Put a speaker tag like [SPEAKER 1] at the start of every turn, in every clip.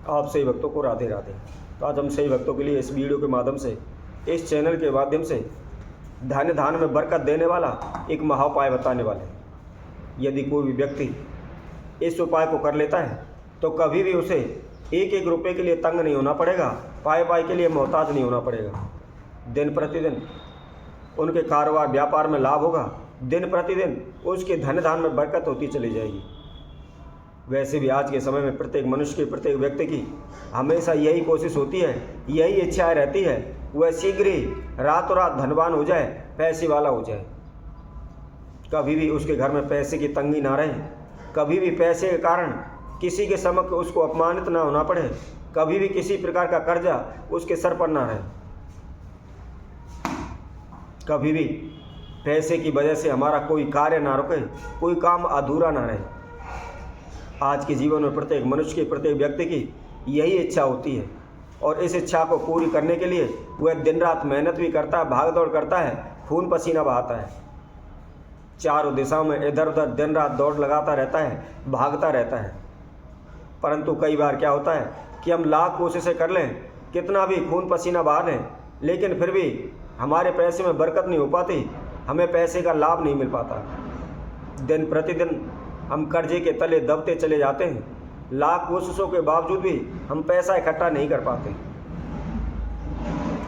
[SPEAKER 1] आप सही भक्तों को राधे राधे। तो आज हम सही भक्तों के लिए इस वीडियो के माध्यम से, इस चैनल के माध्यम से धन धान में बरकत देने वाला एक महाउपाय बताने वाले हैं। यदि कोई भी व्यक्ति इस उपाय को कर लेता है तो कभी भी उसे एक एक रुपये के लिए तंग नहीं होना पड़ेगा, पाए पाए के लिए मोहताज नहीं होना पड़ेगा। दिन प्रतिदिन उनके कारोबार व्यापार में लाभ होगा, दिन प्रतिदिन उसके धन धान में बरकत होती चली जाएगी। वैसे भी आज के समय में प्रत्येक मनुष्य की, प्रत्येक व्यक्ति की हमेशा यही कोशिश होती है, यही इच्छाएं रहती है, वह शीघ्र ही रातों रात धनवान हो जाए, पैसे वाला हो जाए। कभी भी उसके घर में पैसे की तंगी ना रहे, कभी भी पैसे के कारण किसी के समक्ष उसको अपमानित ना होना पड़े, कभी भी किसी प्रकार का कर्जा उसके सर पर ना रहे, कभी भी पैसे की वजह से हमारा कोई कार्य ना रुके, कोई काम अधूरा ना रहे। आज के जीवन में प्रत्येक मनुष्य की, प्रत्येक व्यक्ति की यही इच्छा होती है और इस इच्छा को पूरी करने के लिए वह दिन रात मेहनत भी करता है, भाग दौड़ करता है, खून पसीना बहाता है, चारों दिशाओं में इधर उधर दिन रात दौड़ लगाता रहता है, भागता रहता है। परंतु कई बार क्या होता है कि हम लाख कोशिशें कर लें, कितना भी खून पसीना बहा लें, लेकिन फिर भी हमारे पैसे में बरकत नहीं हो पाती, हमें पैसे का लाभ नहीं मिल पाता। दिन प्रतिदिन हम कर्जे के तले दबते चले जाते हैं, लाख कोशिशों के बावजूद भी हम पैसा इकट्ठा नहीं कर पाते।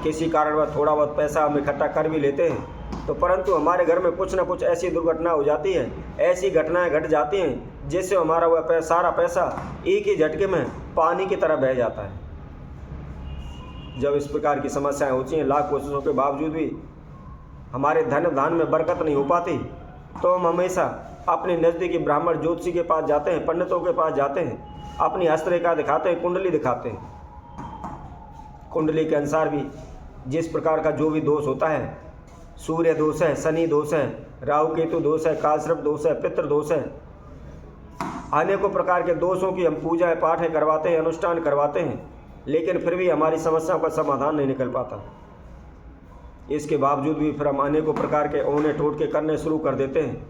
[SPEAKER 1] किसी कारणवश थोड़ा बहुत पैसा हम इकट्ठा कर भी लेते हैं तो परंतु हमारे घर में कुछ न कुछ ऐसी दुर्घटना हो जाती है, ऐसी घटनाएं घट जाती हैं जिससे हमारा वह सारा पैसा एक ही झटके में पानी की तरह बह जाता है। जब इस प्रकार की समस्याएं होती हैं, लाख कोशिशों के बावजूद भी हमारे धन धान में बरकत नहीं हो पाती, तो हम हमेशा अपने नज़दीकी ब्राह्मण ज्योतिषी के पास जाते हैं, पंडितों के पास जाते हैं, अपनी हस्तरेखा दिखाते हैं, कुंडली दिखाते हैं। कुंडली के अनुसार भी जिस प्रकार का जो भी दोष होता है, सूर्य दोष है, शनि दोष है, राहु केतु दोष है, कालसर्प दोष है, पितृ दोष है, अनेकों प्रकार के दोषों की हम पूजा पाठ करवाते हैं, अनुष्ठान करवाते हैं, लेकिन फिर भी हमारी समस्याओं का समाधान नहीं निकल पाता। इसके बावजूद भी फिर हम अनेकों प्रकार के औने टोटके करने शुरू कर देते हैं,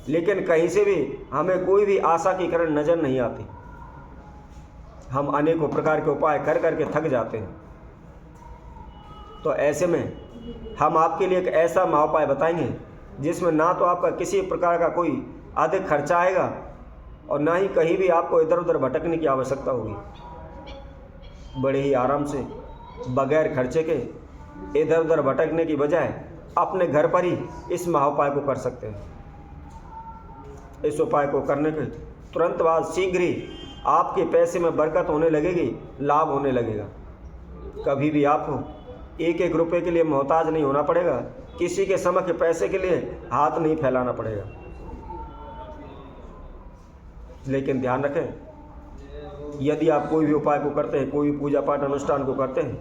[SPEAKER 1] लेकिन कहीं से भी हमें कोई भी आशा की किरण नज़र नहीं आती। हम अनेकों प्रकार के उपाय कर करके थक जाते हैं। तो ऐसे में हम आपके लिए एक ऐसा महाउपाय बताएंगे जिसमें ना तो आपका किसी प्रकार का कोई अधिक खर्चा आएगा और ना ही कहीं भी आपको इधर उधर भटकने की आवश्यकता होगी। बड़े ही आराम से, बगैर खर्चे के, इधर उधर भटकने की बजाय अपने घर पर ही इस महाउपाय को कर सकते हैं। इस उपाय को करने के तुरंत बाद शीघ्र ही आपके पैसे में बरकत होने लगेगी, लाभ होने लगेगा। कभी भी आपको एक एक रुपये के लिए मोहताज नहीं होना पड़ेगा, किसी के समक्ष पैसे के लिए हाथ नहीं फैलाना पड़ेगा। लेकिन ध्यान रखें, यदि आप कोई भी उपाय को करते हैं, कोई भी पूजा पाठ अनुष्ठान को करते हैं,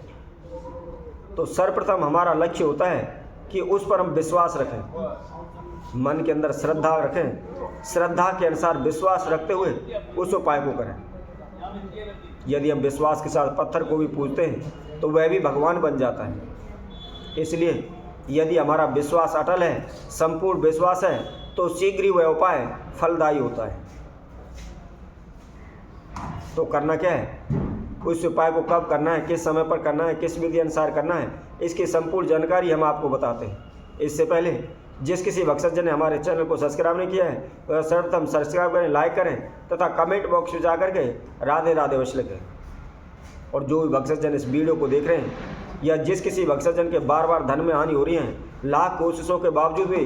[SPEAKER 1] तो सर्वप्रथम हमारा लक्ष्य होता है कि उस पर हम विश्वास रखें, मन के अंदर श्रद्धा रखें, श्रद्धा के अनुसार विश्वास रखते हुए उस उपाय को करें। यदि हम विश्वास के साथ पत्थर को भी पूजते हैं तो वह भी भगवान बन जाता है। इसलिए यदि हमारा विश्वास अटल है, संपूर्ण विश्वास है, तो शीघ्र ही वह उपाय फलदायी होता है। तो करना क्या है, उस उपाय को कब करना है, किस समय पर करना है, किस विधि अनुसार करना है, इसकी संपूर्ण जानकारी हम आपको बताते हैं। इससे पहले जिस किसी भक्तजन ने हमारे चैनल को सब्सक्राइब नहीं किया है तो सर्वप्रथम सब्सक्राइब करें, लाइक करें तथा कमेंट बॉक्स में जाकर के राधे राधे अवश्य लिखें। और जो भी भक्तजन इस वीडियो को देख रहे हैं या जिस किसी भक्तजन के बार बार धन में हानि हो रही है, लाख कोशिशों के बावजूद भी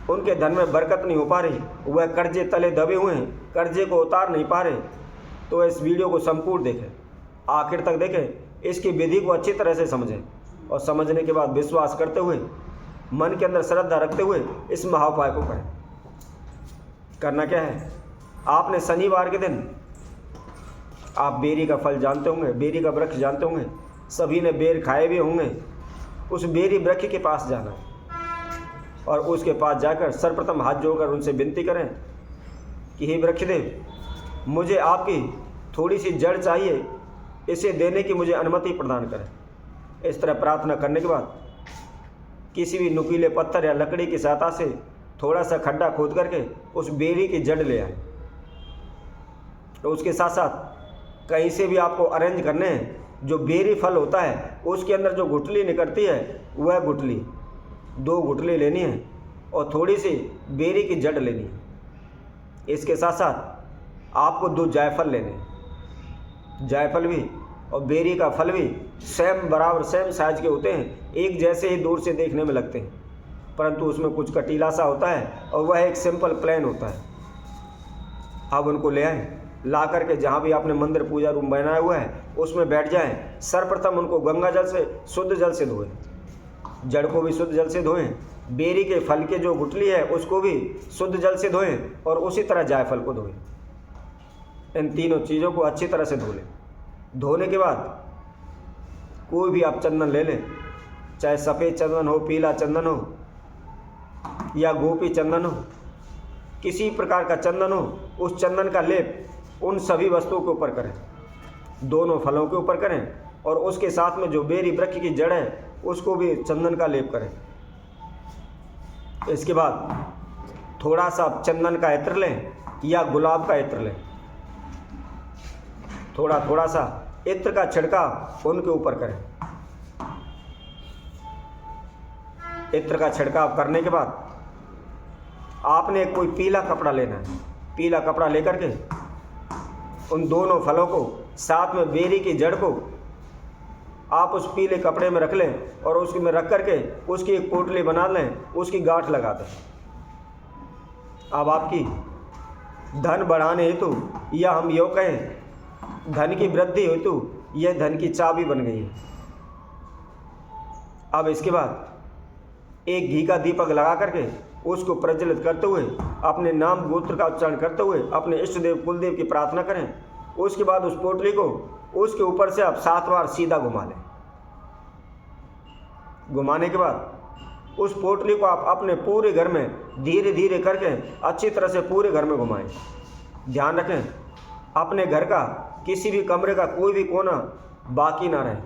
[SPEAKER 1] उनके धन में बरकत नहीं हो पा रही, वह कर्जे तले दबे हुए हैं, कर्जे को उतार नहीं पा रहे, तो इस वीडियो को संपूर्ण देखें, आखिर तक देखें, इसकी विधि को अच्छी तरह से समझें और समझने के बाद विश्वास करते हुए, मन के अंदर श्रद्धा रखते हुए इस महाउपाय को करें। करना क्या है, आपने शनिवार के दिन, आप बेरी का फल जानते होंगे, बेरी का वृक्ष जानते होंगे, सभी ने बेर खाए भी होंगे, उस बेरी वृक्ष के पास जाना और उसके पास जाकर सर्वप्रथम हाथ जोड़कर उनसे विनती करें कि हे वृक्षदेव, मुझे आपकी थोड़ी सी जड़ चाहिए, इसे देने की मुझे अनुमति प्रदान करें। इस तरह प्रार्थना करने के बाद किसी भी नुकीले पत्थर या लकड़ी की सहायता से थोड़ा सा खड्डा खोद करके उस बेरी की जड़ ले आए। तो उसके साथ साथ कहीं से भी आपको अरेंज करने हैं। जो बेरी फल होता है उसके अंदर जो गुठली निकलती है वह गुठली 2 गुठली लेनी है और थोड़ी सी बेरी की जड़ लेनी है। इसके साथ साथ आपको 2 जायफल लेने हैं। जायफल भी और बेरी का फल भी सेम बराबर सेम साइज के होते हैं, एक जैसे ही दूर से देखने में लगते हैं, परंतु उसमें कुछ कटीला सा होता है और वह एक सिंपल प्लेन होता है। अब उनको ले आएँ, ला करके जहाँ भी आपने मंदिर पूजा रूम बनाया हुआ है उसमें बैठ जाएं। सर्वप्रथम उनको गंगा जल से शुद्ध जल से धोएं, जड़ को भी शुद्ध जल से धोएं, बेरी के फल के जो गुठली है उसको भी शुद्ध जल से धोएं और उसी तरह जायफल को धोएं। इन तीनों चीज़ों को अच्छी तरह से धो लें। धोने के बाद कोई भी आप चंदन ले लें, चाहे सफ़ेद चंदन हो, पीला चंदन हो या गोपी चंदन हो, किसी प्रकार का चंदन हो, उस चंदन का लेप उन सभी वस्तुओं के ऊपर करें, दोनों फलों के ऊपर करें और उसके साथ में जो बेरी वृक्ष की जड़ है उसको भी चंदन का लेप करें। इसके बाद थोड़ा सा चंदन का इत्र लें या गुलाब का इत्र लें, थोड़ा सा इत्र का छिड़काव उनके ऊपर करें। इत्र का छिड़काव करने के बाद आपने कोई पीला कपड़ा लेना है। पीला कपड़ा लेकर के उन दोनों फलों को साथ में बेरी की जड़ को आप उस पीले कपड़े में रख लें और उसमें रख करके उसकी एक पोटली बना लें, उसकी गांठ लगा दें। अब आपकी धन बढ़ाने हेतु या हम यूँ कहें धन की वृद्धि हेतु यह धन की चाबी बन गई है। अब इसके बाद एक घी का दीपक लगा करके उसको प्रज्वलित करते हुए अपने नाम गोत्र का उच्चारण करते हुए अपने इष्ट देव कुलदेव की प्रार्थना करें। उसके बाद उस पोटली को उसके ऊपर से आप 7 बार सीधा घुमा लें। घुमाने के बाद उस पोटली को आप अपने पूरे घर में धीरे धीरे करके अच्छी तरह से पूरे घर में घुमाएं। ध्यान रखें अपने घर का किसी भी कमरे का कोई भी कोना बाकी ना रहे।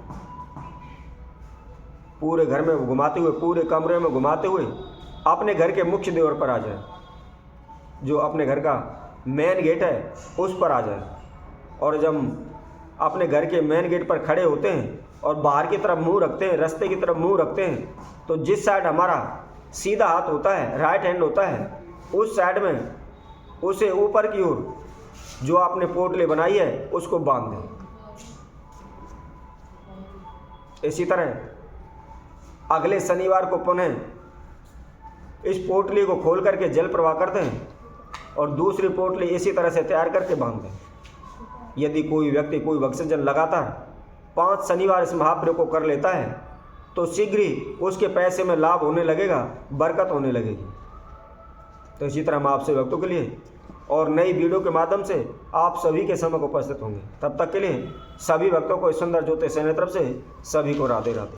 [SPEAKER 1] पूरे घर में घुमाते हुए, पूरे कमरे में घुमाते हुए अपने घर के मुख्य द्वार पर आ जाए, जो अपने घर का मेन गेट है उस पर आ जाए। और जब अपने घर के मेन गेट पर खड़े होते हैं और बाहर की तरफ मुंह रखते हैं, रास्ते की तरफ मुंह रखते हैं, तो जिस साइड हमारा सीधा हाथ होता है, राइट हैंड होता है, उस साइड में उसे ऊपर की ओर जो आपने पोटली बनाई है उसको बांध दें। इसी तरह अगले शनिवार को पुनः इस पोटली को खोल करके जल प्रवाह कर दें और दूसरी पोटली इसी तरह से तैयार करके बांध दें। यदि कोई व्यक्ति कोई भक्तजन लगातार 5 शनिवार इस महाप्रयोग को कर लेता है तो शीघ्र ही उसके पैसे में लाभ होने लगेगा, बरकत होने लगेगी। तो इसी तरह हम आपसे भक्तों के लिए और नई वीडियो के माध्यम से आप सभी के समक्ष उपस्थित होंगे। तब तक के लिए सभी भक्तों को इस सुंदर ज्योतिष सेना तरफ से सभी को राधे राधे।